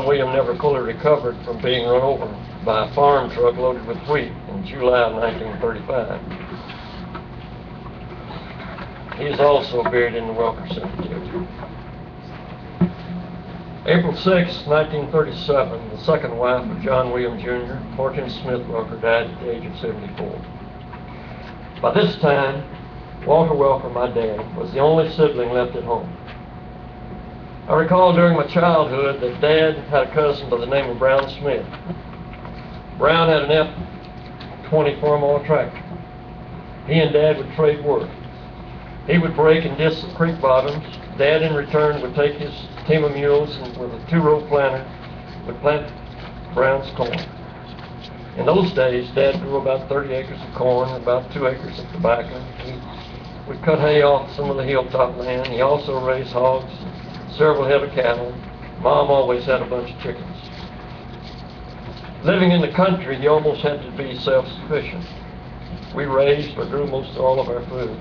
John William never fully recovered from being run over by a farm truck loaded with wheat in July of 1935. He is also buried in the Welker Cemetery. April 6, 1937, the second wife of John William Jr., Hortense Smith Welker, died at the age of 74. By this time, Walter Welker, my dad, was the only sibling left at home. I recall during my childhood that Dad had a cousin by the name of Brown Smith. Brown had an F-20 4-mile tractor. He and Dad would trade work. He would break and disc the creek bottoms. Dad, in return, would take his team of mules and with a 2-row planter would plant Brown's corn. In those days, Dad grew about 30 acres of corn and about 2 acres of tobacco. He would cut hay off some of the hilltop land. He also raised hogs, several head of cattle. Mom always had a bunch of chickens. Living in the country, you almost had to be self-sufficient. We raised or grew most all of our food.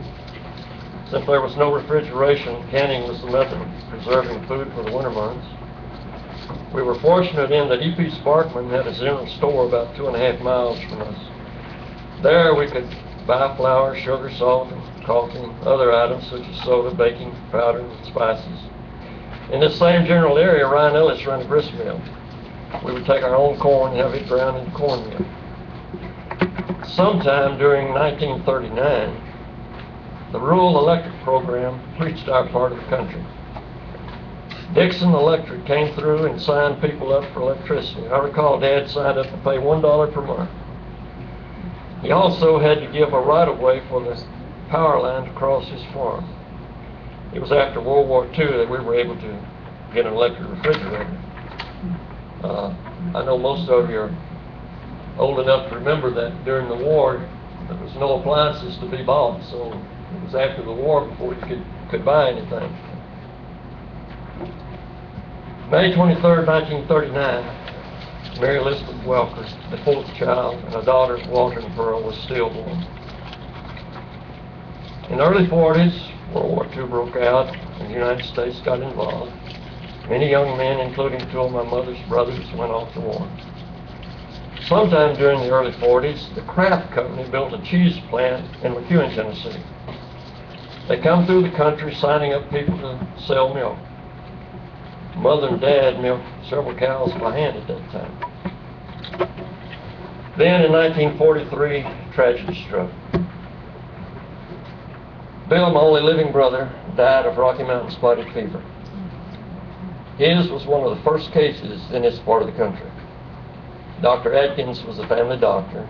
Since there was no refrigeration, canning was the method of preserving food for the winter months. We were fortunate in that E.P. Sparkman had a general store about 2.5 miles from us. There we could buy flour, sugar, salt, and coffee, and other items such as soda, baking powder, and spices. In this same general area, Ryan Ellis ran a grist mill. We would take our own corn and have it ground into cornmeal. Sometime during 1939, the rural electric program reached our part of the country. Dixon Electric came through and signed people up for electricity. I recall Dad signed up to pay $1 per month. He also had to give a right-of-way for the power line to cross his farm. It was after World War II that we were able to get an electric refrigerator. I know most of you are old enough to remember that during the war there was no appliances to be bought, so it was after the war before you could buy anything. May 23rd, 1939, Mary Elizabeth Welker, the fourth child, and a daughter, Walter and Pearl, was stillborn. In the early 40s, World War II broke out and the United States got involved. Many young men, including 2 of my mother's brothers, went off to war. Sometime during the early 40s, the Kraft Company built a cheese plant in McEwen, Tennessee. They come through the country signing up people to sell milk. Mother and Dad milked several cows by hand at that time. Then in 1943, tragedy struck. Bill, my only living brother, died of Rocky Mountain spotted fever. His was one of the first cases in this part of the country. Dr. Atkins was the family doctor.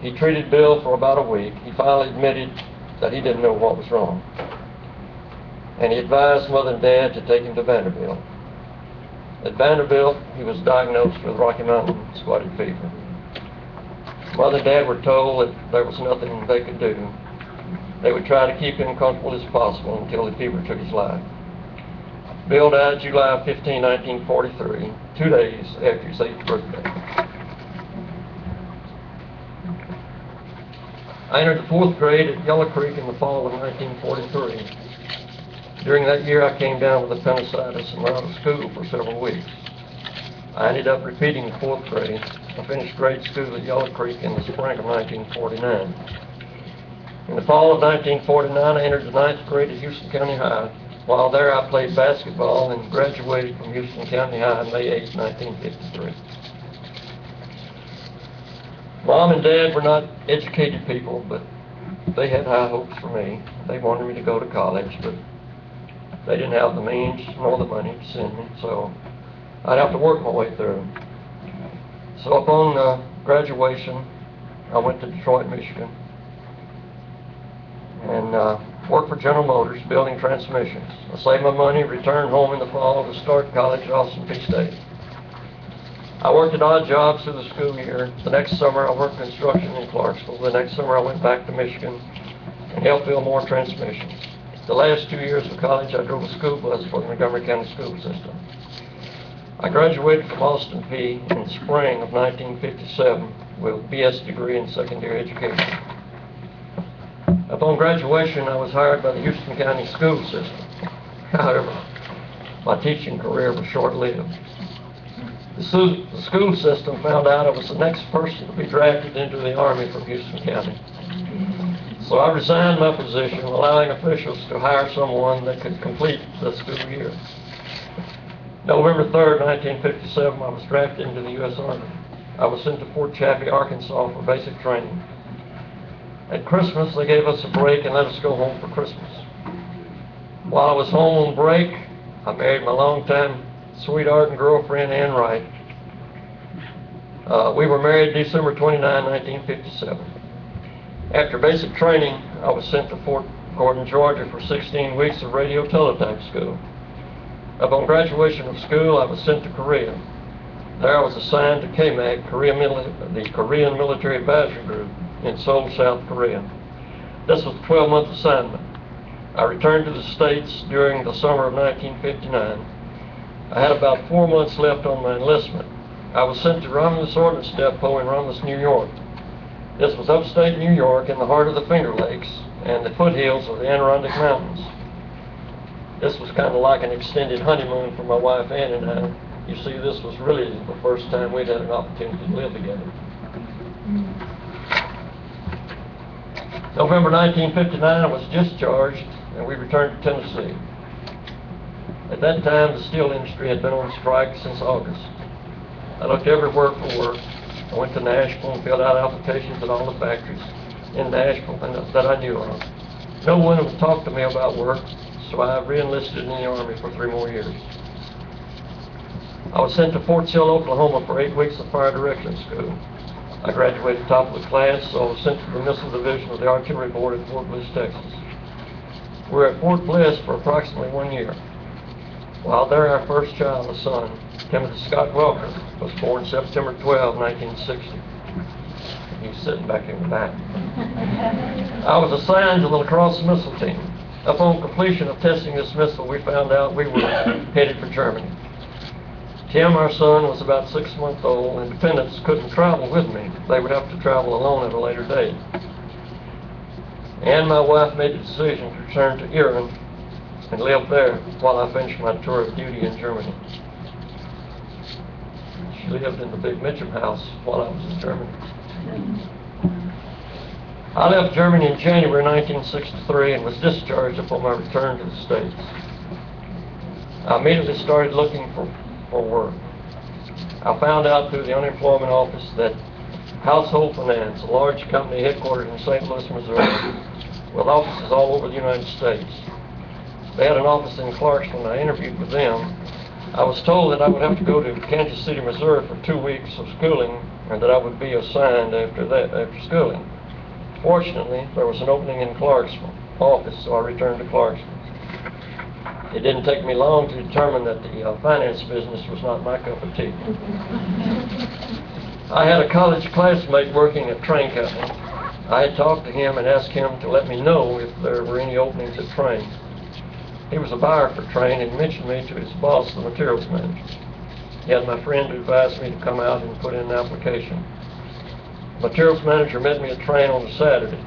He treated Bill for about a week. He finally admitted that he didn't know what was wrong. And he advised Mother and Dad to take him to Vanderbilt. At Vanderbilt, he was diagnosed with Rocky Mountain spotted fever. Mother and Dad were told that there was nothing they could do. They would try to keep him comfortable as possible until the fever took his life. Bill died July 15, 1943, 2 days after his 8th birthday. I entered the 4th grade at Yellow Creek in the fall of 1943. During that year, I came down with appendicitis and went out of school for several weeks. I ended up repeating the 4th grade. I finished grade school at Yellow Creek in the spring of 1949. In the fall of 1949, I entered the 9th grade at Houston County High. While there, I played basketball and graduated from Houston County High May 8, 1953. Mom and Dad were not educated people, but they had high hopes for me. They wanted me to go to college, but they didn't have the means nor the money to send me, so I'd have to work my way through. So upon graduation, I went to Detroit, Michigan, and worked for General Motors building transmissions. I saved my money, returned home in the fall to start college at Austin Peay State. I worked at odd jobs through the school year. The next summer, I worked construction in Clarksville. The next summer, I went back to Michigan and helped build more transmissions. The last 2 years of college, I drove a school bus for the Montgomery County school system. I graduated from Austin Peay in the spring of 1957 with a BS degree in secondary education. Upon graduation, I was hired by the Houston County school system. However, my teaching career was short-lived. The school system found out I was the next person to be drafted into the Army from Houston County. So I resigned my position, allowing officials to hire someone that could complete the school year. November 3rd, 1957, I was drafted into the U.S. Army. I was sent to Fort Chaffee, Arkansas for basic training. At Christmas, they gave us a break and let us go home for Christmas. While I was home on break, I married my longtime sweetheart and girlfriend, Ann Wright. We were married December 29, 1957. After basic training, I was sent to Fort Gordon, Georgia for 16 weeks of radio teletype school. Upon graduation of school, I was sent to Korea. There I was assigned to KMAG, the Korean Military Advisory Group in Seoul, South Korea. This was a 12-month assignment. I returned to the States during the summer of 1959. I had about 4 months left on my enlistment. I was sent to Romulus Ordnance Depot in Romulus, New York. This was upstate New York in the heart of the Finger Lakes and the foothills of the Adirondack Mountains. This was kind of like an extended honeymoon for my wife Ann and I. You see, this was really the first time we'd had an opportunity to live together. November 1959, I was discharged and we returned to Tennessee. At that time, the steel industry had been on strike since August. I looked everywhere for work. I went to Nashville and filled out applications at all the factories in Nashville that I knew of. No one would talk to me about work, so I re-enlisted in the Army for 3 more years. I was sent to Fort Sill, Oklahoma for 8 weeks of fire direction school. I graduated top of the class, so I was sent to the Missile Division of the Artillery Board at Fort Bliss, Texas. We were at Fort Bliss for approximately 1 year. While there, our first child, a son, Timothy Scott Welker, was born September 12, 1960. He's sitting back in the back. I was assigned to the lacrosse missile team. Upon completion of testing this missile, we found out we were headed for Germany. Tim, our son, was about 6 months old, and dependents couldn't travel with me. They would have to travel alone at a later date. And my wife made the decision to return to Iran and live there while I finished my tour of duty in Germany. She lived in the big Mitcham house while I was in Germany. I left Germany in January 1963 and was discharged upon my return to the States. I immediately started looking for work. I found out through the unemployment office that Household Finance, a large company headquartered in St. Louis, Missouri, with offices all over the United States. They had an office in Clarksville, and I interviewed with them. I was told that I would have to go to Kansas City, Missouri for 2 weeks of schooling, and that I would be assigned after schooling. Fortunately, there was an opening in Clarksville office, so I returned to Clarksville. It didn't take me long to determine that the finance business was not my cup of tea. I had a college classmate working at Train Company. I had talked to him and asked him to let me know if there were any openings at Train. He was a buyer for Train and mentioned me to his boss, the materials manager. He had my friend who advised me to come out and put in an application. The materials manager met me at Train on a Saturday.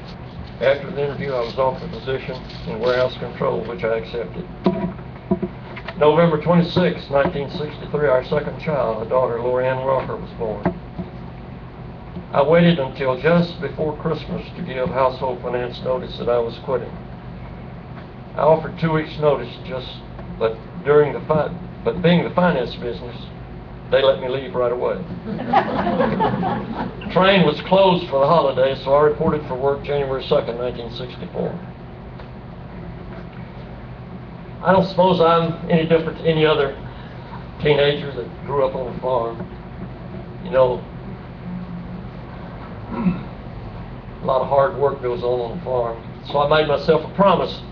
After the interview, I was offered a position in warehouse control, which I accepted. November 26, 1963, our second child, a daughter, Lorianne Welker, was born. I waited until just before Christmas to give Household Finance notice that I was quitting. I offered 2 weeks' notice, but being the finance business, they let me leave right away. Train was closed for the holidays, so I reported for work January 2nd, 1964. I don't suppose I'm any different to any other teenager that grew up on a farm. You know, a lot of hard work goes on the farm. So I made myself a promise,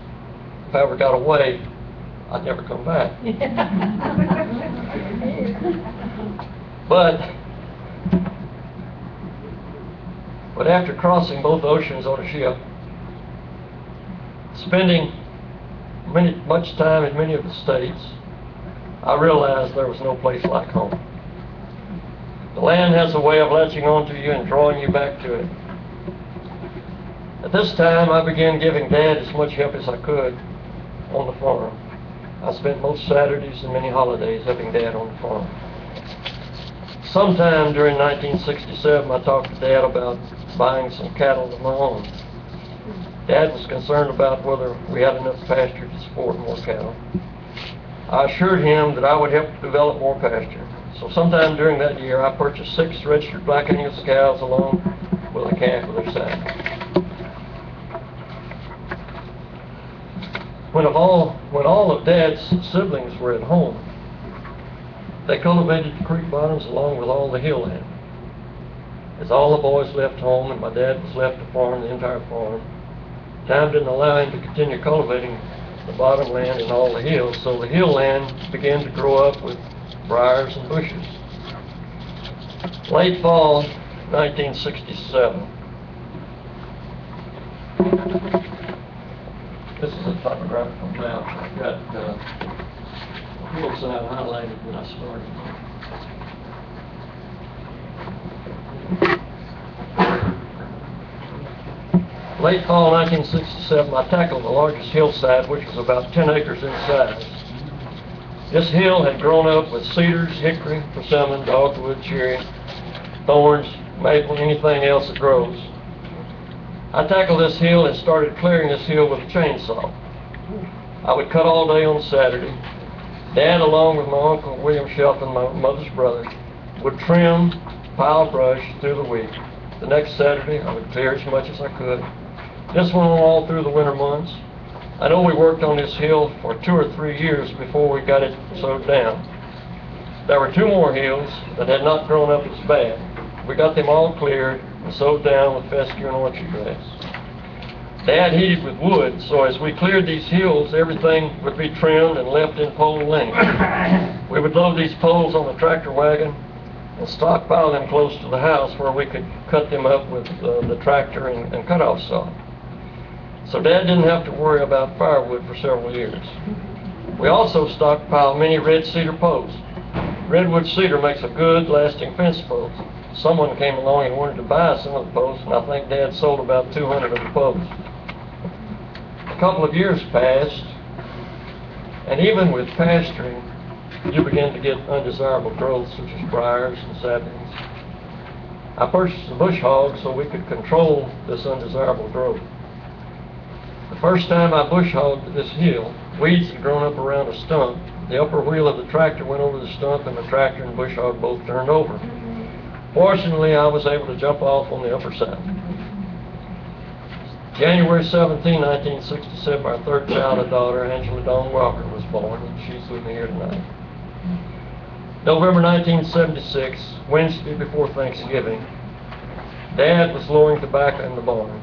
if I ever got away, I'd never come back. But after crossing both oceans on a ship, spending much time in many of the states, I realized there was no place like home. The land has a way of latching onto you and drawing you back to it. At this time, I began giving Dad as much help as I could on the farm. I spent most Saturdays and many holidays helping Dad on the farm. Sometime during 1967, I talked to Dad about buying some cattle of my own. Dad was concerned about whether we had enough pasture to support more cattle. I assured him that I would help develop more pasture. So sometime during that year, I purchased 6 registered Black Angus cows along with a calf of their size. When all of Dad's siblings were at home, they cultivated the creek bottoms along with all the hill land. As all the boys left home and my dad was left to farm the entire farm, time didn't allow him to continue cultivating the bottom land and all the hills, so the hill land began to grow up with briars and bushes. Late fall 1967. This is a topographical map. I've got the hillside highlighted when I started. Late fall 1967, I tackled the largest hillside, which was about 10 acres in size. This hill had grown up with cedars, hickory, persimmon, dogwood, cherry, thorns, maple, anything else that grows. I tackled this hill and started clearing this hill with a chainsaw. I would cut all day on Saturday. Dad, along with my Uncle William Shelton, my mother's brother, would trim, pile brush through the week. The next Saturday, I would clear as much as I could. This went on all through the winter months. I know we worked on this hill for 2 or 3 years before we got it sowed down. There were 2 more hills that had not grown up as bad. We got them all cleared and sowed down with fescue and orchard grass. Dad heated with wood, so as we cleared these hills, everything would be trimmed and left in pole length. We would load these poles on the tractor wagon and stockpile them close to the house where we could cut them up with the tractor and cut-off saw. So Dad didn't have to worry about firewood for several years. We also stockpiled many red cedar posts. Redwood cedar makes a good, lasting fence post. Someone came along and wanted to buy some of the posts, and I think Dad sold about 200 of the posts. A couple of years passed, and even with pasturing, you begin to get undesirable growth such as briars and saplings. I purchased a bush hog so we could control this undesirable growth. The first time I bush hogged this hill, weeds had grown up around a stump. The upper wheel of the tractor went over the stump, and the tractor and bush hog both turned over. Fortunately, I was able to jump off on the upper side. January 17, 1967, our 3rd child, a daughter, Angela Dawn Walker, was born, and she's with me here tonight. November 1976, Wednesday before Thanksgiving, Dad was lowering tobacco in the barn.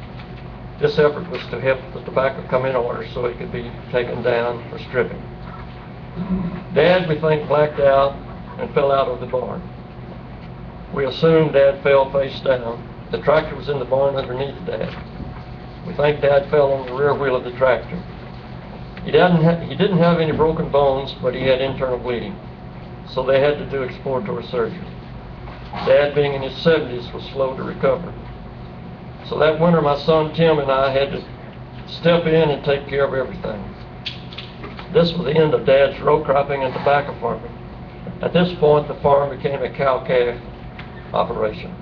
This effort was to help the tobacco come in order so it could be taken down for stripping. Dad, we think, blacked out and fell out of the barn. We assumed Dad fell face down. The tractor was in the barn underneath Dad. We think Dad fell on the rear wheel of the tractor. He didn't have any broken bones, but he had internal bleeding, so they had to do exploratory surgery. Dad, being in his 70s, was slow to recover. So that winter, my son Tim and I had to step in and take care of everything. This was the end of Dad's row cropping and tobacco farming. At this point, the farm became a cow-calf operation.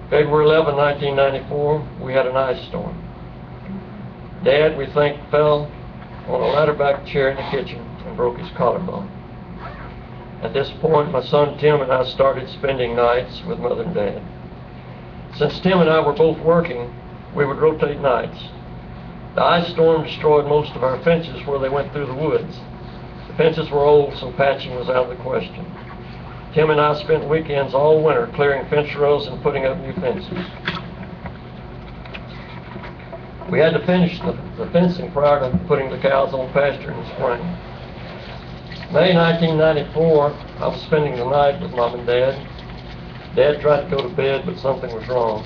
February 11, 1994, we had an ice storm. Dad, we think, fell on a ladder-back chair in the kitchen and broke his collarbone. At this point, my son Tim and I started spending nights with Mother and Dad. Since Tim and I were both working, we would rotate nights. The ice storm destroyed most of our fences where they went through the woods. The fences were old, so patching was out of the question. Tim and I spent weekends all winter clearing fence rows and putting up new fences. We had to finish the fencing prior to putting the cows on pasture in the spring. May 1994, I was spending the night with Mom and Dad. Dad tried to go to bed, but something was wrong.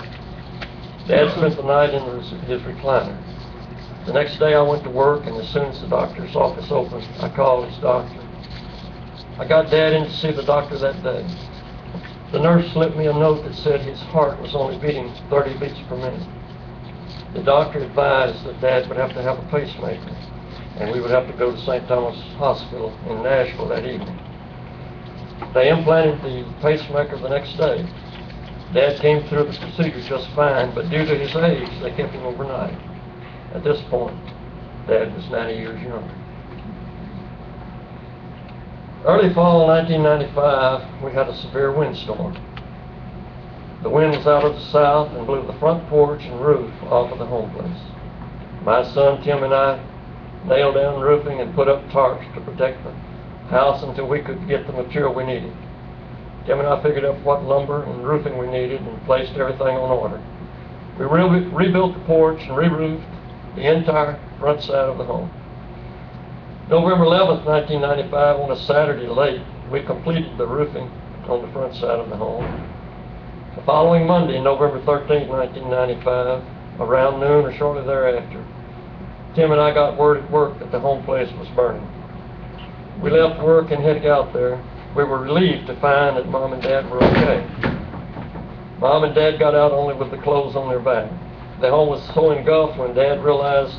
Dad spent the night in his recliner. The next day I went to work, and as soon as the doctor's office opened, I called his doctor. I got Dad in to see the doctor that day. The nurse slipped me a note that said his heart was only beating 30 beats per minute. The doctor advised that Dad would have to have a pacemaker, and we would have to go to St. Thomas Hospital in Nashville that evening. They implanted the pacemaker the next day. Dad came through the procedure just fine, but due to his age, they kept him overnight. At this point, Dad was 90 years younger. Early fall 1995, we had a severe windstorm. The wind was out of the south and blew the front porch and roof off of the home place. My son Tim and I nailed down roofing and put up tarps to protect the house until we could get the material we needed. Tim and I figured out what lumber and roofing we needed and placed everything on order. We rebuilt the porch and re-roofed the entire front side of the home. November 11th, 1995, on a Saturday late, we completed the roofing on the front side of the home. The following Monday, November 13th, 1995, around noon or shortly thereafter, Tim and I got word at work that the home place was burning. We left work and headed out there. We were relieved to find that Mom and Dad were okay. Mom and Dad got out only with the clothes on their back. The home was so engulfed when Dad realized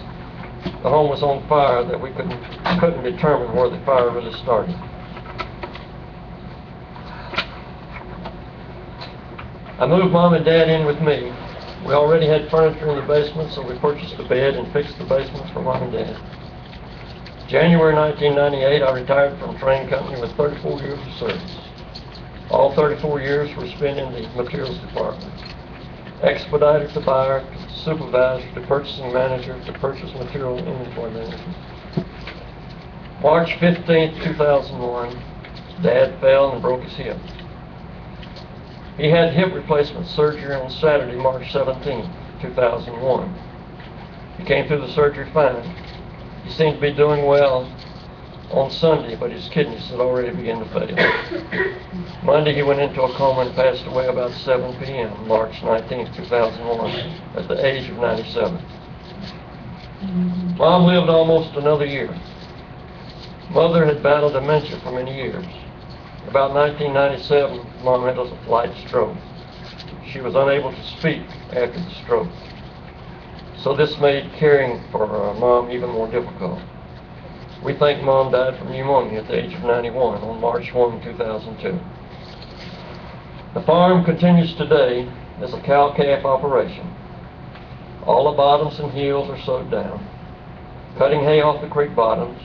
the home was on fire that we couldn't determine where the fire really started. I moved Mom and Dad in with me. We already had furniture in the basement, so we purchased a bed and fixed the basements for Mom and Dad. January 1998, I retired from train company with 34 years of service. All 34 years were spent in the materials department. Expediter to buyer, to supervisor, to purchasing manager, to purchase material inventory management. March 15th, 2001, Dad fell and broke his hip. He had hip replacement surgery on Saturday, March 17th, 2001. He came through the surgery fine. He seemed to be doing well on Sunday, but his kidneys had already begun to fail. Monday, he went into a coma and passed away about 7 p.m., March 19th, 2001, at the age of 97. Mom lived almost another year. Mother had battled dementia for many years. About 1997, Mom had a light stroke. She was unable to speak after the stroke. So this made caring for Mom even more difficult. We think Mom died from pneumonia at the age of 91 on March 1, 2002. The farm continues today as a cow-calf operation. All the bottoms and heels are sowed down, cutting hay off the creek bottoms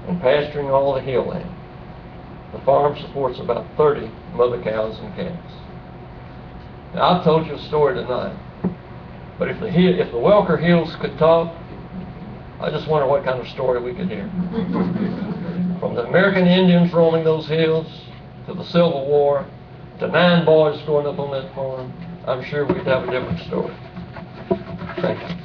and pasturing all the hill land. The farm supports about 30 mother cows and calves. Now, I've told you a story tonight, but if the Welker Hills could talk, I just wonder what kind of story we could hear. From the American Indians roaming those hills, to the Civil War, to 9 boys growing up on that farm, I'm sure we'd have a different story. Thank you.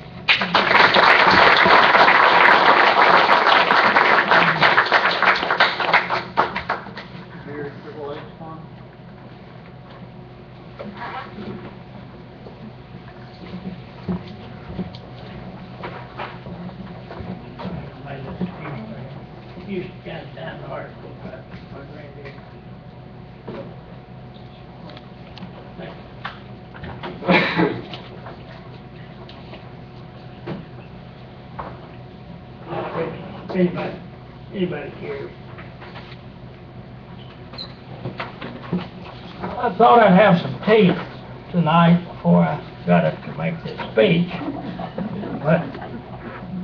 Anybody cares? I thought I'd have some tea tonight before I got up to make this speech, but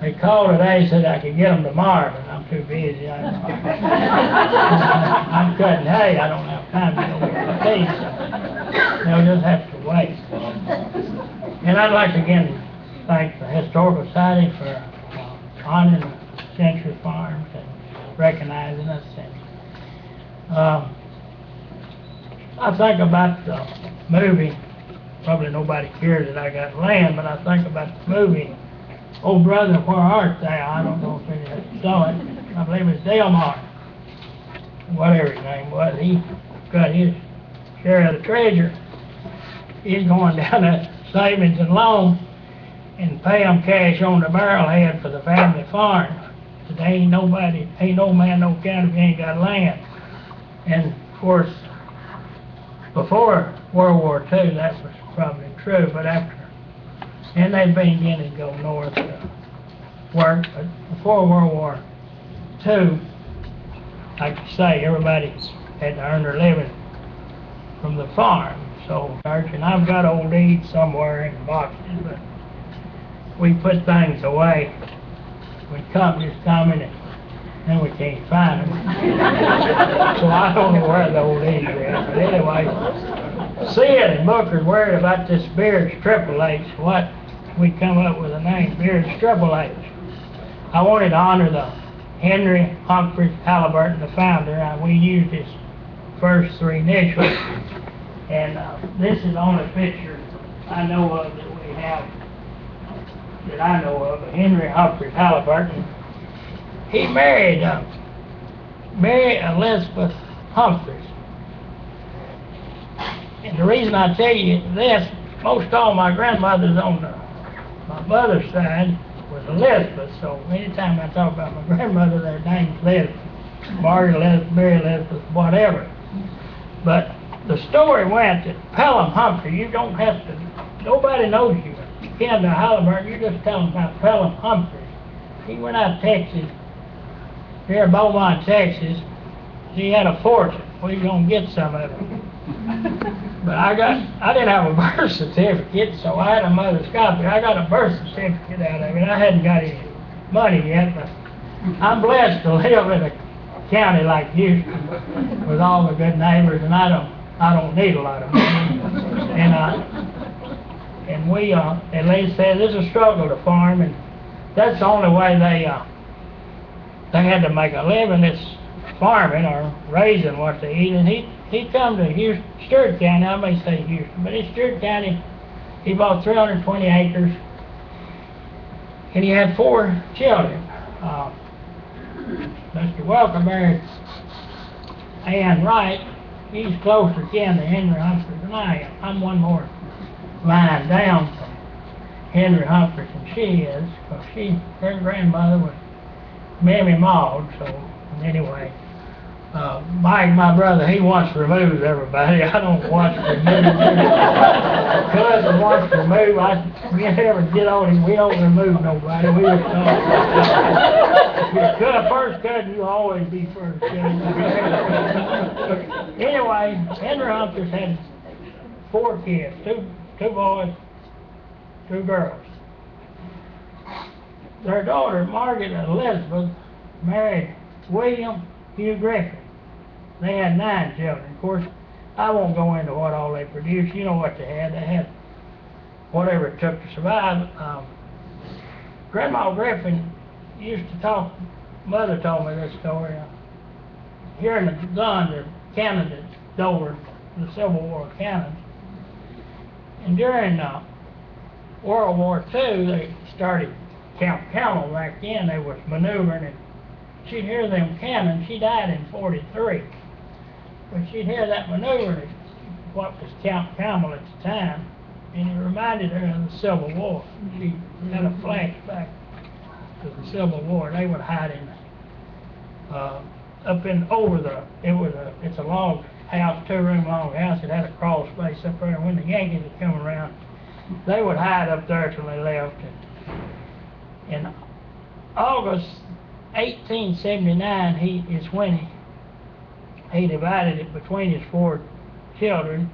they called today and said I could get them tomorrow, but I'm too busy. I'm cutting hay. I don't have time to go get the tea, so they'll just have to wait. And I'd like to again thank the Historical Society for honoring the Century Farms and recognizing us. And I think about the movie. Probably nobody cares that I got land, but I think about the movie Oh Brother, Where Art Thou? I don't know if any saw it. I believe it's Delmar, whatever his name was. He got his share of the treasure. He's going down that savings and loan and pay them cash on the barrelhead for the family farm. But ain't no man, no county if he ain't got land. And of course, before World War II, that was probably true, but after, and they've been beginning to go north to work, but before World War II, like I say, everybody had to earn their living from the farm. So, and I've got old deeds somewhere in boxes, but we put things away when companies come in and then we can't find them. So I don't know where the old deeds are. But anyway, Sid and Booker's worried about this Beard's Triple H. What we come up with a name, Beard's Triple H. I wanted to honor the Henry Humphreys Halliburton, the founder, and we used his first three initials. And this is the only picture I know of that we have, that I know of Henry Humphreys Halliburton. He married Mary Elizabeth Humphreys. And the reason I tell you this, most all my grandmothers on my mother's side was Elizabeth, so anytime I talk about my grandmother, their name's Elizabeth, Margaret Elizabeth, Mary Elizabeth, whatever. But the story went that Pelham Humphrey, you don't have to, nobody knows you. You can't know Halliburton, you just tell them about Pelham Humphrey. He went out to Texas, here in Beaumont, Texas. He had a fortune. We was gonna get some of it. But I didn't have a birth certificate, so I had a mother's copy. I got a birth certificate out of it. I hadn't got any money yet, but I'm blessed to live in a county like Houston with all the good neighbors, and I don't need a lot of money. And we, at least said, it's a struggle to farm, and that's the only way they had to make a living. It's farming or raising what they eat. And he come to Houston, Stewart County. I may say Houston, but in Stewart County, he bought 320 acres, and he had 4 children. Mr. Welker married Ann Wright. He's closer kin to Henry Humphreys than I am. I'm one more line down from Henry Humphreys than she is, because her grandmother was Mammy Maud. So anyway, Mike, my brother, he wants to remove everybody. I don't want to remove my cousin wants to remove. We never get on him. We don't remove nobody. We just first cousin, you always be first cousin. Anyway, Henry Humphreys had 4 kids, two boys, 2 girls. Their daughter, Margaret Elizabeth, married William Hugh Griffin. They had 9 children. Of course, I won't go into what all they produced. You know what they had. They had whatever it took to survive. Grandma Griffin used to talk, Mother told me this story, hearing the gun, the cannon that's over the Civil War cannon. And during World War II, they started Camp Camel back then. They was maneuvering, and she'd hear them cannon. She died in 43. But she'd hear that maneuvering, what was Camp Camel at the time, and it reminded her of the Civil War. She had a flashback to the Civil War. They would hide in up in over the, it's a log house, 2-room log house. It had a crawl space up there, and when the Yankees would come around, they would hide up there till they left. And in August 1879, is when he divided it between his 4 children,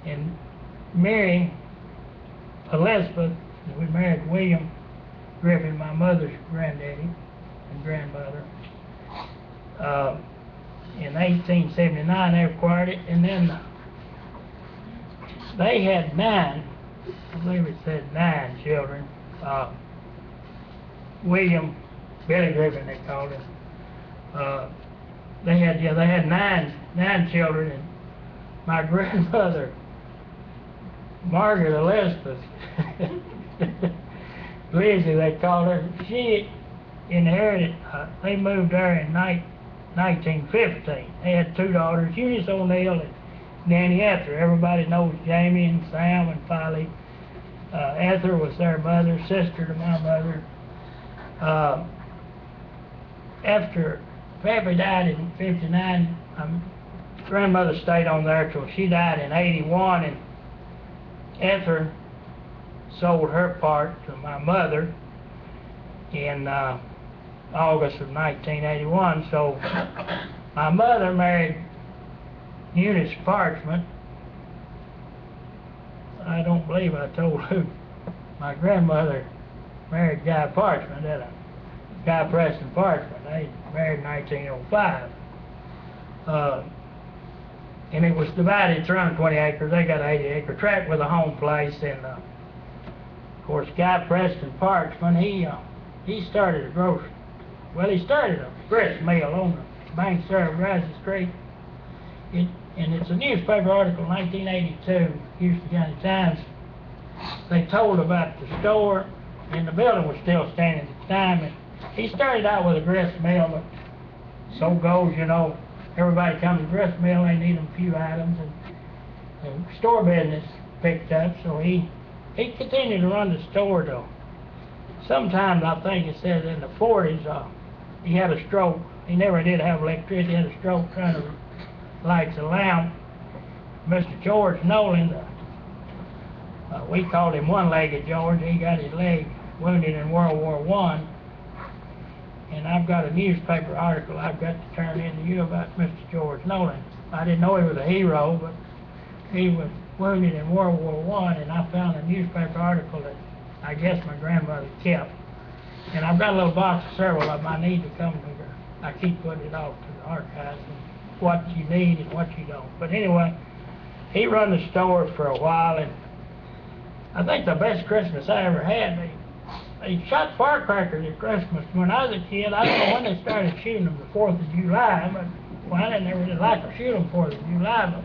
and Mary Elizabeth, we married William Griffin, my mother's granddaddy and grandmother. In 1879 they acquired it, and then they had 9, I believe it said 9 children. William, Billy Griffin they called him. They had 9 children, and my grandmother, Margaret Elizabeth, Lizzie they called her, she inherited, they moved there in 1915. They had 2 daughters, Eunice O'Neill and Nanny Ether. Everybody knows Jamie and Sam and Polly. Ether was their mother, sister to my mother. After Pappy died in 59, grandmother stayed on there till she died in 81, and Ether sold her part to my mother in August of 1981. So my mother married Eunice Parchment. I don't believe I told who. My grandmother married Guy Parchment, Guy Preston Parchment. They married in 1905. And it was divided, it's around 20 acres. They got an 80-acre tract with a home place. And of course, Guy Preston Parchment, he started a grocery. Well, he started a grist mill on the banks there of Brazos Creek. And it's a newspaper article, 1982, Houston County Times. They told about the store, and the building was still standing at the time. And he started out with a grist mill, but so goes, you know, everybody comes to the grist mill, they need a few items, and the store business picked up, so he continued to run the store though. Sometimes I think it says in the 40s, he had a stroke. He never did have electricity, he had a stroke trying to light the lamp. Mr. George Nolan, we called him one-legged George. He got his leg wounded in World War I. And I've got a newspaper article I've got to turn in to you about Mr. George Nolan. I didn't know he was a hero, but he was wounded in World War I, and I found a newspaper article that I guess my grandmother kept. And I've got a little box of several of them. I need to come here. I keep putting it off to the archives, and what you need and what you don't. But anyway, he run the store for a while, and I think the best Christmas I ever had, they shot firecrackers at Christmas. When I was a kid, I don't know when they started shooting them, the 4th of July, but well, I didn't really like to shoot them 4th of July, but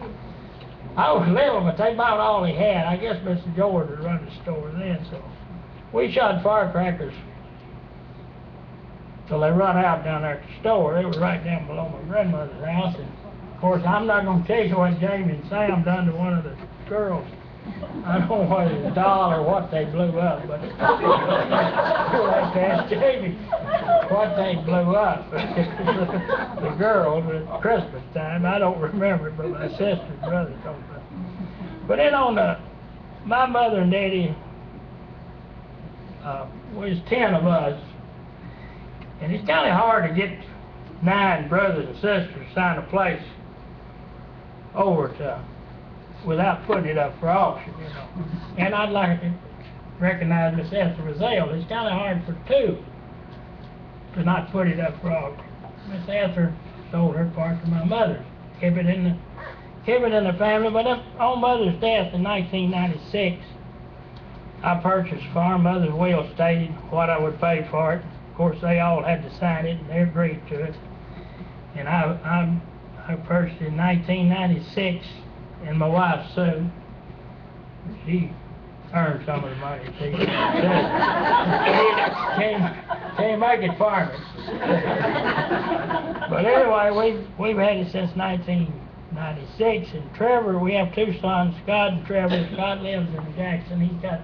I was little, but they bought all he had. I guess Mr. George was running the store then, so we shot firecrackers till they run out down there at the store. It was right down below my grandmother's house, and of course, I'm not going to tell you what Jamie and Sam done to one of the girls. I don't know whether it's a doll or what they blew up, but you'll have to ask Jamie what they blew up. The girls at Christmas time, I don't remember it, but my sister and brother told me. But then my mother and daddy, was 10 of us, and it's kind of hard to get 9 brothers and sisters to sign a place over to without putting it up for auction, you know. And I'd like to recognize Miss Esther Rozelle. It's kind of hard for 2 to not put it up for auction. Miss Esther sold her part to my mother, kept it in the family. But on Mother's death in 1996, I purchased the farm. Mother's will stated what I would pay for it. Of course, they all had to sign it, and they agreed to it. And I purchased it in 1996. And my wife, Sue, she earned some of the money. She can't make it farming. But anyway, we've had it since 1996. And Trevor, we have 2 sons, Scott and Trevor. Scott lives in Jackson. He's got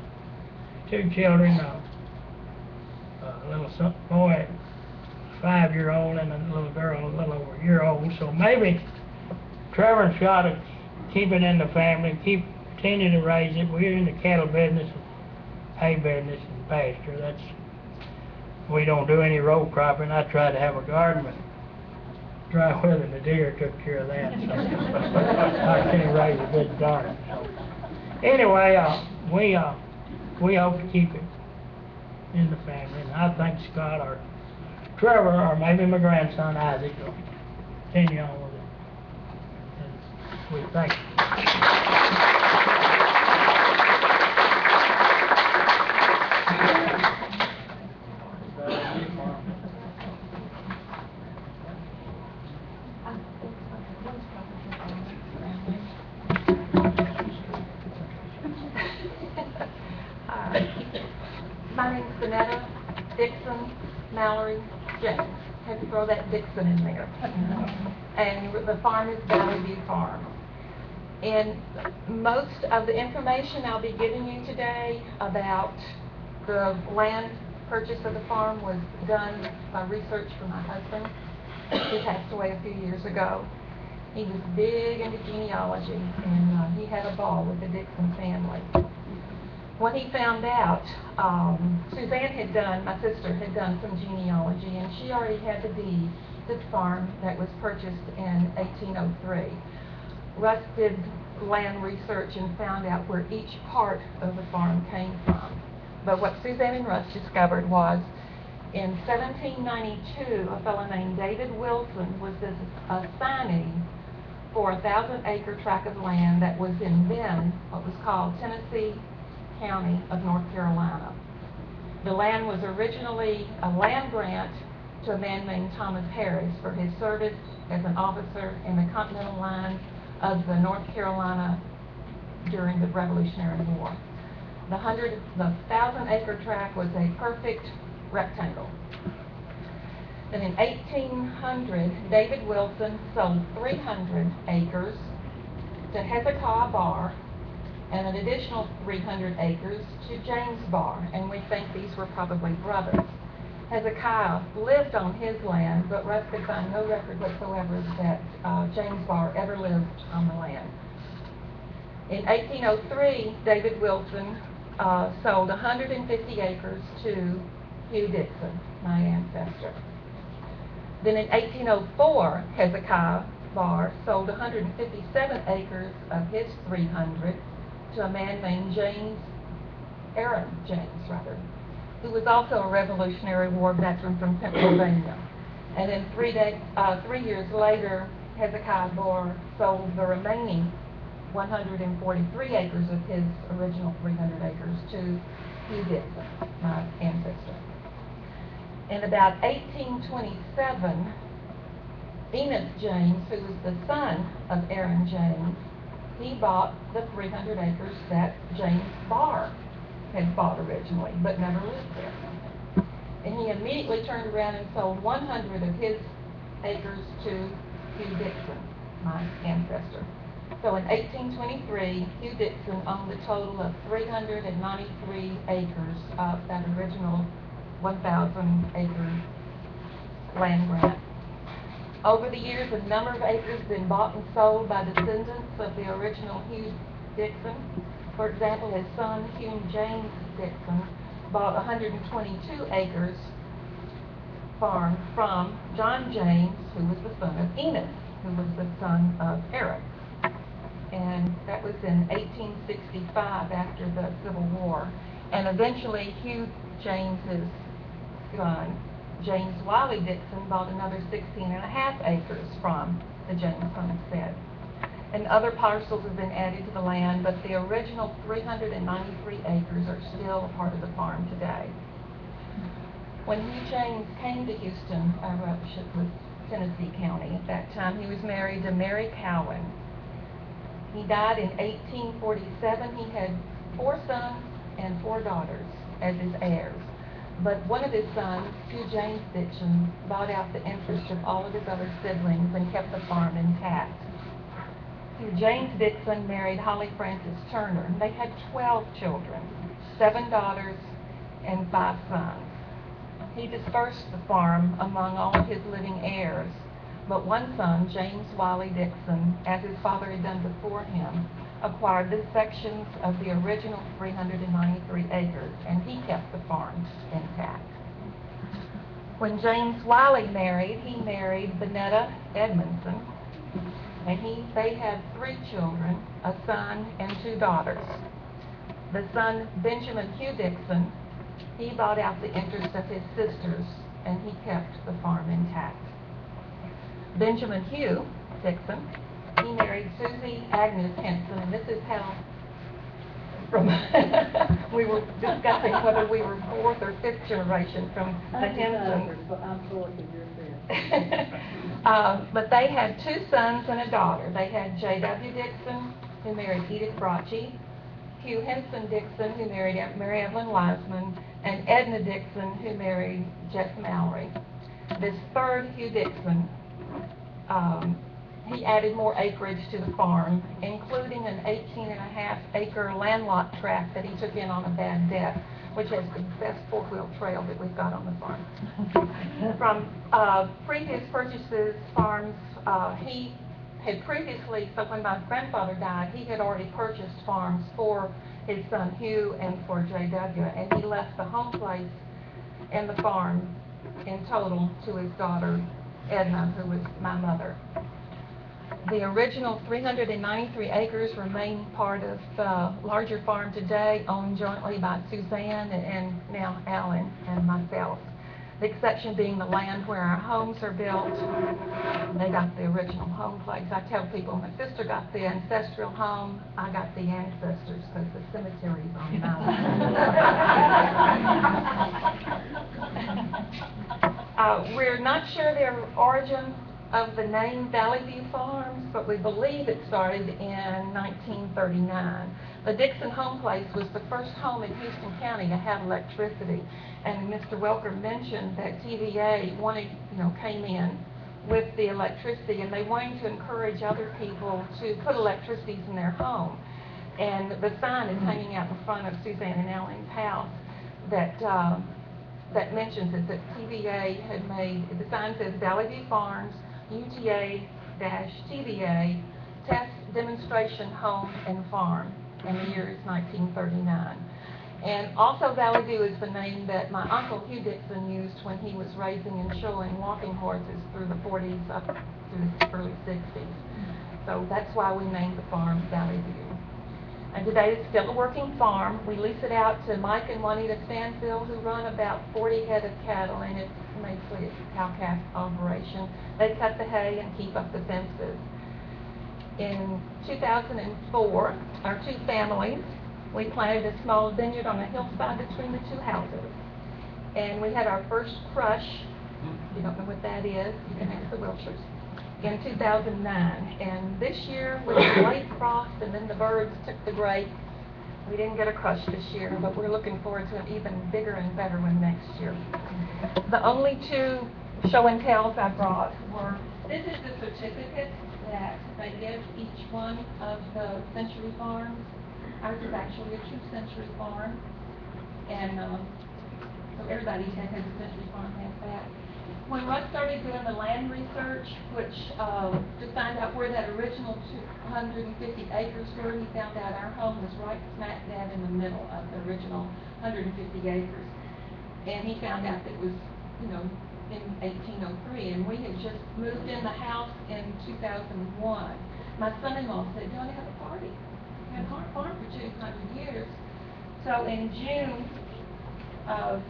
2 children, a little boy, 5-year-old, and a little girl, a little over a year old. So maybe Trevor and Scott are keep it in the family, continue to raise it. We're in the cattle business, hay business, and pasture. We don't do any row cropping. I tried to have a garden, but dry weather and the deer took care of that. So I can't raise a good garden. So anyway, we hope to keep it in the family, and I think Scott or Trevor or maybe my grandson Isaac will continue on with it. We thank you. My name's Sonetta Dixon Mallory James. Had to throw that Dixon in there. And the farm is Valley View Farm. And most of the information I'll be giving you today about the land purchase of the farm was done by research from my husband, who passed away a few years ago. He was big into genealogy, and he had a ball with the Dixon family. When he found out, Suzanne my sister had done some genealogy, and she already had the deed to the farm that was purchased in 1803. Russ did land research and found out where each part of the farm came from. But what Suzanne and Russ discovered was in 1792, a fellow named David Wilson was assigning for a 1,000-acre tract of land that was in then what was called Tennessee County of North Carolina. The land was originally a land grant to a man named Thomas Harris for his service as an officer in the Continental Line of the North Carolina during the Revolutionary War. The 1,000-acre tract was a perfect rectangle. Then in 1800, David Wilson sold 300 acres to Hezekiah Barr and an additional 300 acres to James Barr, and we think these were probably brothers. Hezekiah lived on his land, but Russ could find no record whatsoever that James Barr ever lived on the land. In 1803, David Wilson sold 150 acres to Hugh Dixon, my ancestor. Then in 1804, Hezekiah Barr sold 157 acres of his 300 to a man named Aaron James, who was also a Revolutionary War veteran from Pennsylvania. And then 3 years later, Hezekiah Barr sold the remaining 143 acres of his original 300 acres to Hugh Dixon, my ancestor. In about 1827, Enos James, who was the son of Aaron James, he bought the 300 acres that James Barr had bought originally, but never lived there. And he immediately turned around and sold 100 of his acres to Hugh Dixon, my ancestor. So in 1823, Hugh Dixon owned a total of 393 acres of that original 1,000-acre land grant. Over the years, a number of acres have been bought and sold by descendants of the original Hugh Dixon. For example, his son, Hugh James Dixon, bought 122 acres farm from John James, who was the son of Enos, who was the son of Eric. And that was in 1865 after the Civil War. And eventually, Hugh James's son, James Wiley Dixon, bought another 16.5 acres from the James homestead. And other parcels have been added to the land, but the original 393 acres are still a part of the farm today. When Hugh James came to Houston, it was Tennessee County at that time, he was married to Mary Cowan. He died in 1847. He had 4 sons and 4 daughters as his heirs. But one of his sons, Hugh James Dixon, bought out the interest of all of his other siblings and kept the farm intact. Hugh James Dixon married Holly Frances Turner, and they had 12 children, 7 daughters and 5 sons. He dispersed the farm among all of his living heirs, but one son, James Wiley Dixon, as his father had done before him, acquired the sections of the original 393 acres, and he kept the farm intact. When James Wiley married, he married Benetta Edmondson, and they had 3 children, a son and 2 daughters. The son, Benjamin Hugh Dixon, he bought out the interest of his sisters, and he kept the farm intact. Benjamin Hugh Dixon, he married Susie Agnes Henson, and this is how, we were discussing whether we were 4th or 5th generation from the Hensons. I'm 4th and you're 5th. But they had 2 sons and a daughter. They had J.W. Dixon, who married Edith Brochy, Hugh Henson Dixon, who married Mary Evelyn Wiseman, and Edna Dixon, who married Jeff Mallory. This 3rd Hugh Dixon, he added more acreage to the farm, including an 18.5-acre landlocked tract that he took in on a bad debt, which has the best 4-wheel trail that we've got on the farm. From previous purchases, farms, he had previously, so when my grandfather died, he had already purchased farms for his son Hugh and for J.W., and he left the home place and the farm in total to his daughter Edna, who was my mother. The original 393 acres remain part of the larger farm today, owned jointly by Suzanne and now Alan and myself. The exception being the land where our homes are built. They got the original home place. I tell people my sister got the ancestral home, I got the ancestors because the cemetery's on the mountain. We're not sure their origin of the name Valley View Farms, but we believe it started in 1939. The Dixon home place was the first home in Houston County to have electricity. And Mr. Welker mentioned that TVA came in with the electricity, and they wanted to encourage other people to put electricities in their home. And the sign is hanging out in front of Suzanne and Alan's house that mentions it, that TVA had made, the sign says Valley View Farms, UTA-TVA, Test Demonstration Home and Farm, and the year is 1939. And also Valley View is the name that my uncle Hugh Dixon used when he was raising and showing walking horses through the 40s up through the early 60s. So that's why we named the farm Valley View. And today it's still a working farm. We lease it out to Mike and Juanita Stanfield, who run about 40 head of cattle, and it's basically a cow-calf operation. They cut the hay and keep up the fences. In 2004, our two families, we planted a small vineyard on a hillside between the two houses. And we had our first crush, if you don't know what that is, you can ask the Wilshires, in 2009. And this year, with the late frost and then the birds took the grapes, we didn't get a crush this year, but we're looking forward to an even bigger and better one next year. The only two show and tells I brought were, this is the certificate that they give each one of the Century Farms. Ours is actually a true Century Farm, and so everybody that has a Century Farm has that. When Russ started doing the land research, which to find out where that original 250 acres were, he found out our home was right smack dab in the middle of the original 150 acres. And he found out that it was, in 1803, and we had just moved in the house in 2001. My son-in-law said, "You want to have a party?" We had a farm for 200 years. So in June of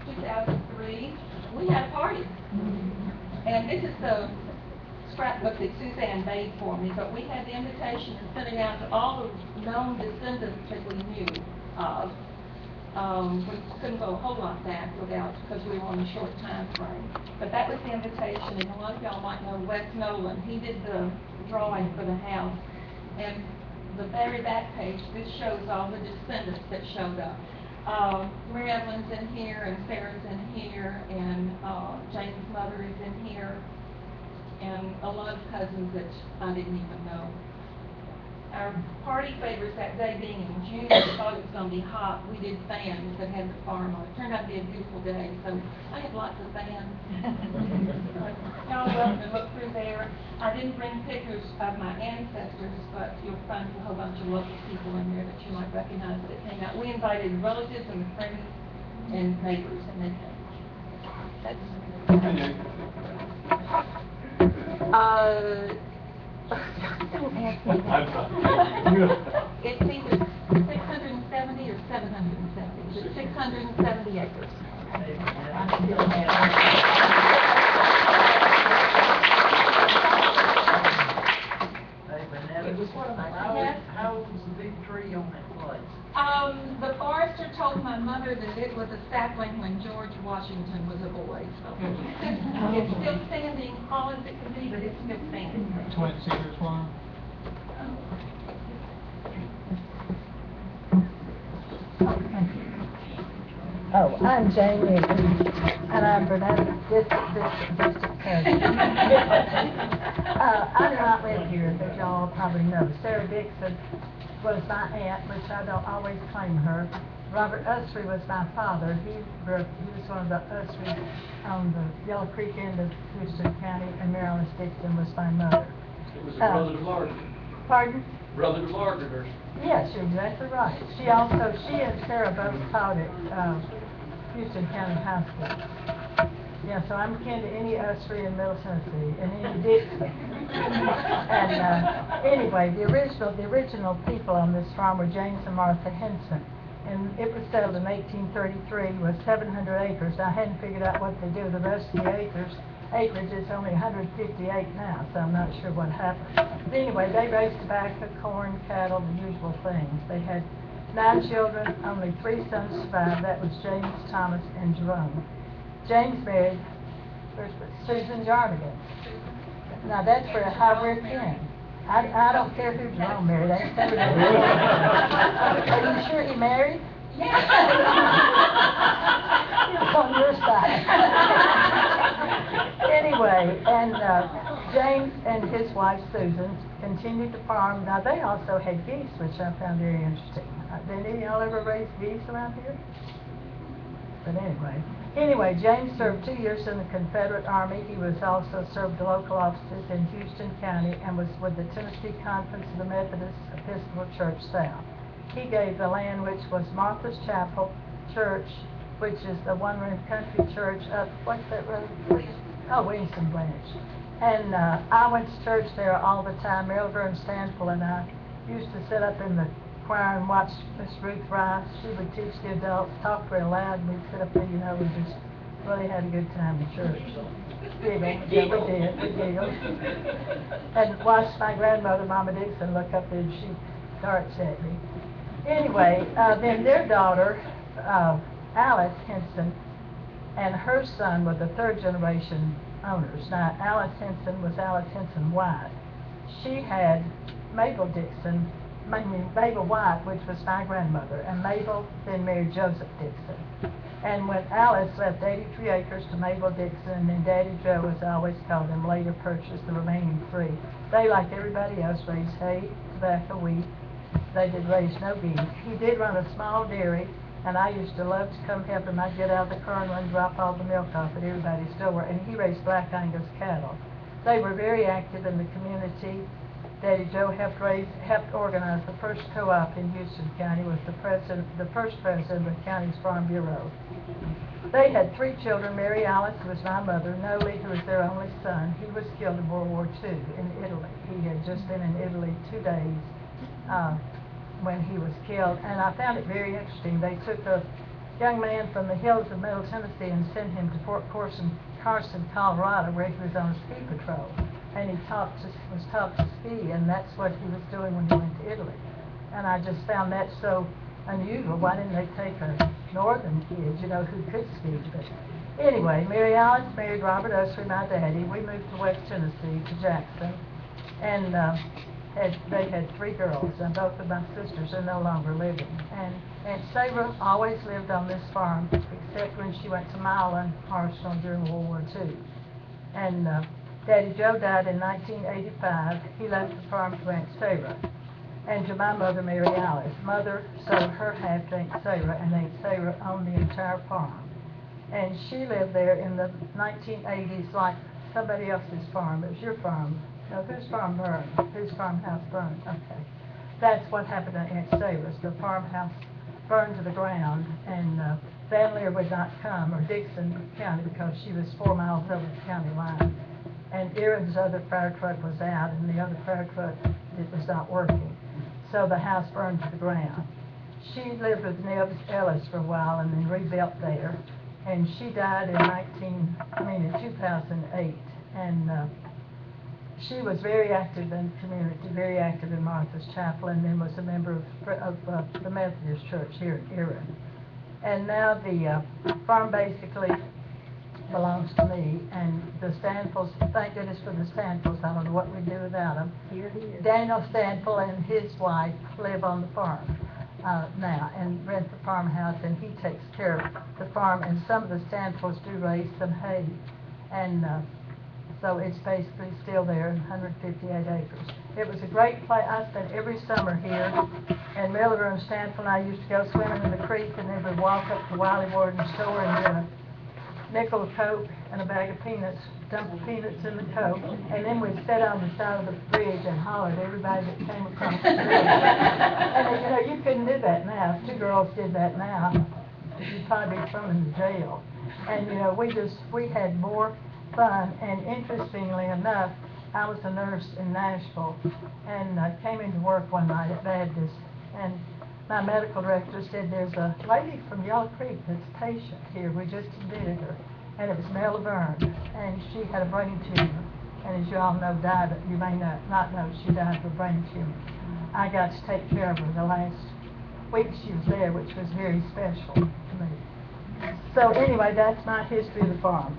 2003, we had a party. And this is the scrapbook that Suzanne made for me, but we had the invitation and sent it out to all the known descendants that we knew of. We couldn't go a whole lot back because we were on a short time frame. But that was the invitation, and a lot of y'all might know Wes Nolan. He did the drawing for the house. And the very back page, this shows all the descendants that showed up. Mary Evelyn's in here, and Sarah's in here, and Jane's mother is in here, and a lot of cousins that I didn't even know. Our party favors that day being in June, we thought it was going to be hot. We did fans that had the farm on. It turned out to be a beautiful day, so I had lots of fans. Y'all welcome to look through there. I didn't bring pictures of my ancestors, but you'll find a whole bunch of local people in there that you might recognize that came out. We invited relatives and friends and neighbors, and they came. Don't ask me that. It's either 670 or 770. It's 670 acres. It was one of my How old was the big tree on that place? The forester told my mother that it was a sapling when George Washington was a boy. So it's still standing, all as it can be, but it's still standing. Twin Cedars Farm? Oh, I'm Jane Newman, and I'm Bernetta District Attorney. I do not live here, but y'all probably know. Sarah Dixon was my aunt, which I don't always claim her. Robert Usry was my father. He was one of the Usrys on the Yellow Creek end of Houston County, and Marilyn Dixon was my mother. It was a brother to Margaret. Pardon? Brother to Margaret. Yes, you're exactly right. She and Sarah both taught at Houston County High School. Yeah, so I'm kin to any Usry in Middle Tennessee, and any Dixon. And, anyway, the original people on this farm were James and Martha Henson. And it was settled in 1833 with 700 acres. I hadn't figured out what they do with the rest of the acreage is only 158 now, so I'm not sure what happened. But anyway, they raised tobacco, corn, cattle, the usual things. They had 9 children, only 3 sons survived. That was James, Thomas, and Jerome. James married Susan Jardigan. Now that's for a hybrid kin. I don't care who Jerome married. I ain't covered it. Are you sure he married? Yeah. He was on your side. Anyway, and James and his wife Susan continued to farm. Now they also had geese, which I found very interesting. Did any of y'all ever raise geese around here? But anyway, James served 2 years in the Confederate Army. He was also served the local offices in Houston County and was with the Tennessee Conference of the Methodist Episcopal Church South. He gave the land which was Martha's Chapel Church, which is the one-room country church up, what's that road? Williamson Branch. And I went to church there all the time. Mary Vern Stanfield and I used to sit up in the choir and watch Miss Ruth Rice. She would teach the adults, talk very loud, and we'd sit up there, you know, we just really had a good time in church. Giggle, yeah, we giggled. And watched my grandmother, Mama Dixon, look up there and she darts at me. Anyway, then their daughter, Alice Henson, and her son were the 3rd generation owners. Now, Alice Henson was Alice Henson White. She had Mabel White, which was my grandmother, and Mabel then married Joseph Dixon. And when Alice left 83 acres to Mabel Dixon, and Daddy Joe, as I always called him, later purchased the remaining 3. They, like everybody else, raised hay, tobacco, wheat. They did raise no geese. He did run a small dairy, and I used to love to come help him. I'd get out of the car and run and drop all the milk off at everybody's door, and he raised Black Angus cattle. They were very active in the community. Daddy Joe helped organize the first co-op in Houston County, was the first president of the county's Farm Bureau. They had 3 children, Mary Alice, who was my mother, Noli, who was their only son. He was killed in World War II in Italy. He had just been in Italy 2 days when he was killed, and I found it very interesting. They took a young man from the hills of Middle Tennessee and sent him to Fort Carson, Colorado, where he was on a ski patrol. And he was taught to ski, and that's what he was doing when he went to Italy. And I just found that so unusual. Why didn't they take a northern kid, you know, who could ski? But anyway, Mary Alice married Robert Usry, my daddy. We moved to West Tennessee, to Jackson, and they had 3 girls, and both of my sisters are no longer living. And Aunt Sarah always lived on this farm, except when she went to Milan, Arsenal, during World War II. And Daddy Joe died in 1985. He left the farm to Aunt Sarah and to my mother, Mary Alice. Mother sold her half to Aunt Sarah, and Aunt Sarah owned the entire farm. And she lived there in the 1980s like somebody else's farm. It was your farm. No, whose farm burned? Whose farmhouse burned? Okay. That's what happened to Aunt Sarah's. The farmhouse burned to the ground, and Van Leer would not come, or Dixon County, because she was 4 miles over the county line. And Aaron's other fire truck was out, and the other fire truck, it was not working. So the house burned to the ground. She lived with Neb Ellis for a while and then rebuilt there. And she died in 2008. And she was very active in the community, very active in Martha's Chapel, and then was a member of the Methodist Church here in Erin. And now the farm basically belongs to me, and the Stanfields, thank goodness for the Stanfields, I don't know what we'd do without them. Daniel Stanfield and his wife live on the farm now and rent the farmhouse, and he takes care of the farm, and some of the Stanfields do raise some hay, and so it's basically still there, 158 acres. It was a great place. I spent every summer here, and Miller and Stanfield and I used to go swimming in the creek, and then we'd walk up to Wiley Warden's store and get a nickel of Coke and a bag of peanuts, dump the peanuts in the Coke, and then we'd sit on the side of the bridge and holler at everybody that came across the bridge. And you know, you couldn't do that now. If 2 girls did that now, you'd probably be thrown in jail. And, we had more fun, and interestingly enough, I was a nurse in Nashville, and I came into work one night at Baptist, and my medical director said, there's a lady from Yellow Creek that's a patient here, we just admitted her, and it was Mel Laverne, and she had a brain tumor, and as you all know, you may not know, she died of a brain tumor. I got to take care of her the last week she was there, which was very special to me. So anyway, that's my history of the farm.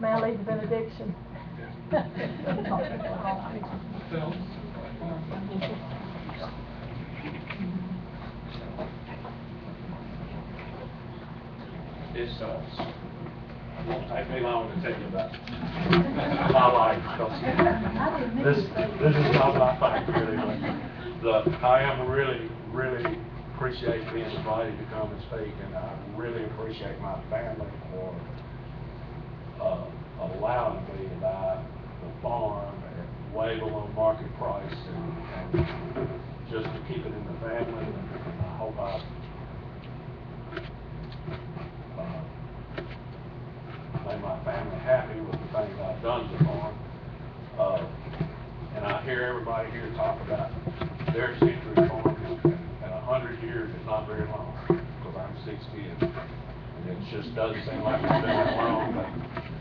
May I lead the benediction? It won't take me long to tell you about my life, because this is not my thing, really. I am really appreciate being invited to come and speak, and I really appreciate my family for allowing me to buy the farm at way below market price, and just to keep it in the family, and I hope I made my family happy with the things I've done to the farm. And I hear everybody here talk about their century farm, and 100 years is not very long, because I'm 60, and it just doesn't seem like it's been that long. But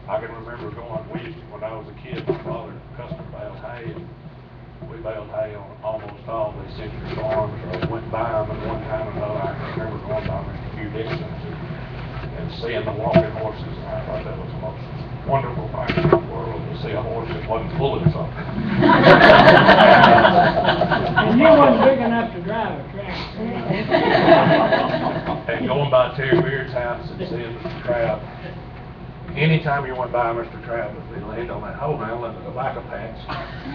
I can remember when I was a kid, my father custom baled hay, and we baled hay on almost all these century farms, or went by them, and one time or another, I can remember going by Mr. Hugh Dixon's and seeing the walking horses, and I thought that was the most wonderful thing in the world, to see a horse that wasn't pulling something. And you wasn't big enough to drive a tractor. And going by Terry Beard's house and seeing Mr. Trabb, anytime you went by Mr. Trabb, he'd land on that hoe rail in the tobacco patch,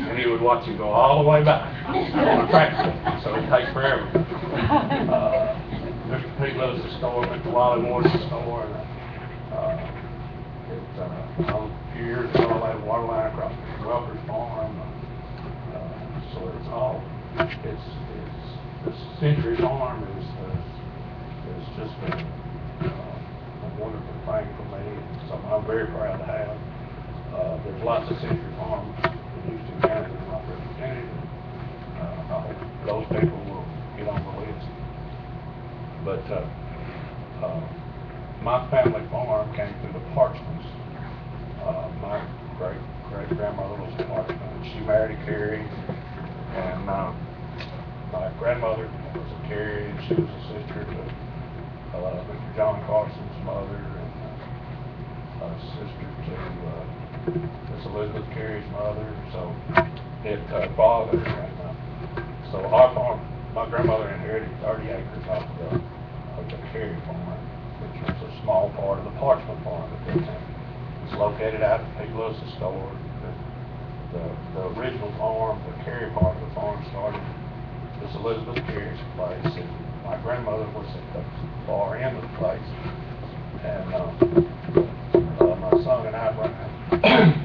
and he would watch you go all the way back on a tractor, so it'd take forever. Mr. Pete Lewis's store, Mr. Wally Ward's store, and a few years ago, I laid a water line across Mr. Welker's farm, so it's all, the Century Farm is just been a wonderful thing for me, and something I'm very proud to have. There's lots of Century Farms in Houston County that are not represented, and I hope those people will get on the list. But my family farm came through the Parchmans. My great-grandmother was a Parchman, and she married a Carey, and my grandmother was a Carey, and she was a sister to Mr. John Carson's mother, and a sister to Miss Elizabeth Carey's mother, so it father, and so our farm, my grandmother inherited 30 acres off of the Carey farm, which was a small part of the Parchman farm at that time. It's located out at Pete Lewis's store. The original farm, the Carey part of the farm, started Miss Elizabeth Carey's place, and my grandmother was at the far end of the place. And my son and I,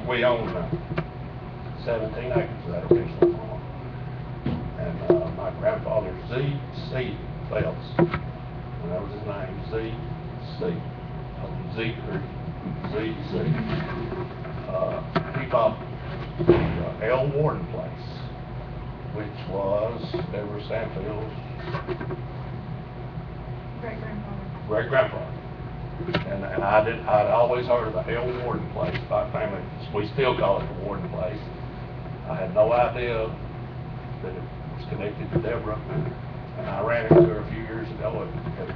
we own 17 acres of that original farm. And my grandfather, Z.C. Phelps, and that was his name, Z.C. Z. Z.C. He bought the L. Warden place, which was Deborah Stanfield's great-grandfather. And I'd always heard of the L. Warden place. My family, we still call it the Warden place. I had no idea that it was connected to Deborah. And I ran into her a few years ago at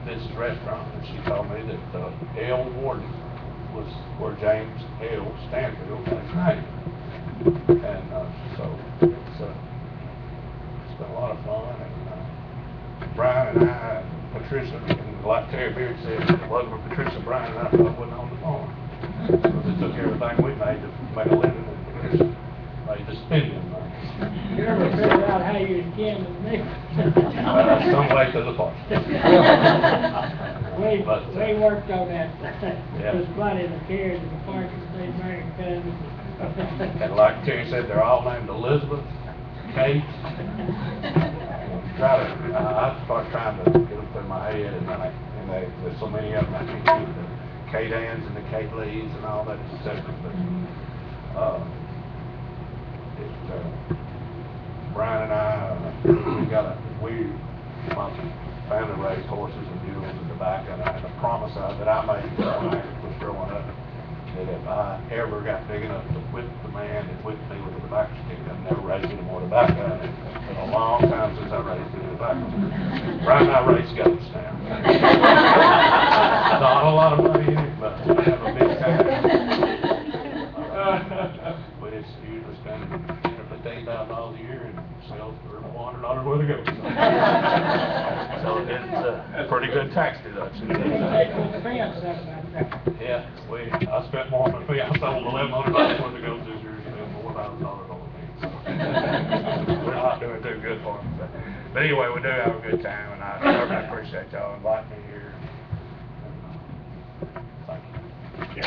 this restaurant, and she told me that L. Warden was where James L. Stanfield got his name. And so it's been a lot of fun. And Brian and I, and Patricia, and like Terry Beard said, if it wasn't for Patricia, Brian and I probably wouldn't own the farm. Because it took everything we made to make a living, and Patricia made the spending money. You ever figured out how you can with me? Some way to the park. We worked on that. Yeah. There's plenty of cares in the park that they married cousins. And like Terry said, they're all named Elizabeth, Kate, I start trying to get them through my head, and there's so many of them, I can't keep the K-Dans and the K-Lees and all that stuff, but, Brian and I, we sponsor family raised horses and mules and tobacco, and a promise that I made when I was growing up, that if I ever got big enough to whip the man that whipped me with a tobacco stick, I'd never raise any more tobacco. And it's been a long time since I raised any tobacco. Brian and I raise goats now. Not a lot of money in it, but I have a big time. But it's usually spending $15,000 a year and sells for $400 worth of goats. So it's a pretty good tax deduction. Yeah, I spent more on the fee. I sold $1,100 worth of goats this year, spent $4,000 on the fee. So we're not doing too good for them. But anyway, we do have a good time, and I really appreciate y'all inviting me here. Thank you.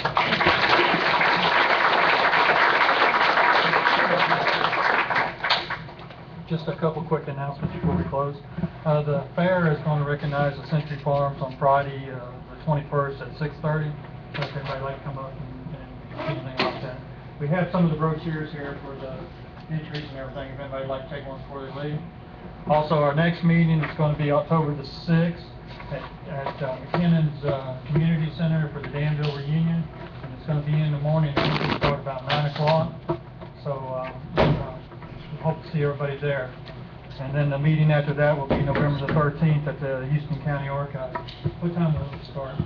Just a couple quick announcements before we close. The fair is going to recognize the Century Farms on Friday, the 21st at 6:30. So if anybody like to come up and anything like that. We have some of the brochures here for the entries and everything, if anybody would like to take one before they leave. Also, our next meeting is going to be October the 6th at McKinnon's Community Center for the Danville reunion. And it's going to be in the morning, it's going to start about 9 o'clock. So we hope to see everybody there. And then the meeting after that will be November the 13th at the Houston County Archives. What time will it start?